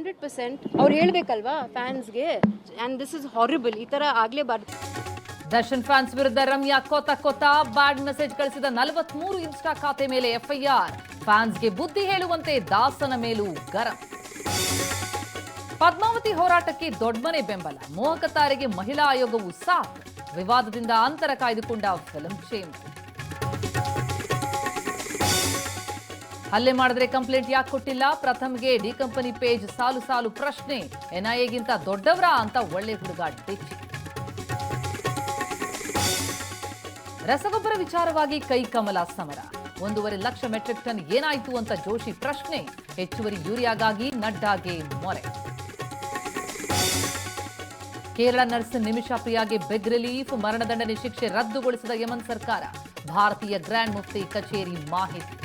100% ಅವ್ರು ಹೇಳ್ಬೇಕಲ್ವಾ ಫ್ಯಾನ್ಸ್ಗೆ. And this is horrible, ಈ ಥರ ಆಗಲೇಬಾರ್ದು. ದರ್ಶನ್ ಫ್ಯಾನ್ಸ್ ವಿರುದ್ಧ ರಮ್ಯಾ ಕೋತ ಬ್ಯಾಡ್ ಮೆಸೇಜ್ ಕಳಿಸಿದ 43 ಇನ್ಸ್ಟಾ ಖಾತೆ ಮೇಲೆ ಎಫ್ಐಆರ್. ಫ್ಯಾನ್ಸ್ಗೆ ಬುದ್ಧಿ ಹೇಳುವಂತೆ ದಾಸನ ಮೇಲೂ ಗರಂ. ಪದ್ಮಾವತಿ ಹೋರಾಟಕ್ಕೆ ದೊಡ್ಡಮನೆ ಬೆಂಬಲ, ಮೋಹಕ ತಾರೆಗೆ ಮಹಿಳಾ ಆಯೋಗವು ಸಾಥ್. ವಿವಾದದಿಂದ ಅಂತರ ಕಾಯ್ದುಕೊಂಡ ಫಿಲ್ಮ್ ಚೇಂಬರ್. ಹಲ್ಲೆ ಮಾಡಿದ್ರೆ ಕಂಪ್ಲೇಂಟ್ ಯಾಕೆ ಕೊಟ್ಟಿಲ್ಲ? ಪ್ರಥಮ್ಗೆ ಡಿ ಕಂಪನಿ ಪೇಜ್ ಸಾಲು ಪ್ರಶ್ನೆ. ಎನ್ಐಎಗಿಂತ ದೊಡ್ಡವರಾ ಅಂತ ಒಳ್ಳೆ ಹುಡುಗ ಡಿಚ್ಚಿ. ರಸಗೊಬ್ಬರ ವಿಚಾರವಾಗಿ ಕೈಕಮಲ ಸಮರ. 1.5 ಲಕ್ಷ ಮೆಟ್ರಿಕ್ ಟನ್ ಏನಾಯ್ತು ಅಂತ ಜೋಶಿ ಪ್ರಶ್ನೆ. ಹೆಚ್ಚುವರಿ ಯೂರಿಯಾಗಾಗಿ ನಡ್ಡಾಗೆ ಮೊರೆ. ಕೇರಳ ನರ್ಸ್ ನಿಮಿಷಾ ಪ್ರಿಯಾಗೆ ಬೆಗ್ ರಿಲೀಫ್. ಮರಣದಂಡನೆ ಶಿಕ್ಷೆ ರದ್ದುಗೊಳಿಸಿದ ಯಮನ್ ಸರ್ಕಾರ. ಭಾರತೀಯ ಗ್ರ್ಯಾಂಡ್ ಮುಫ್ತಿ ಕಚೇರಿ ಮಾಹಿತಿ.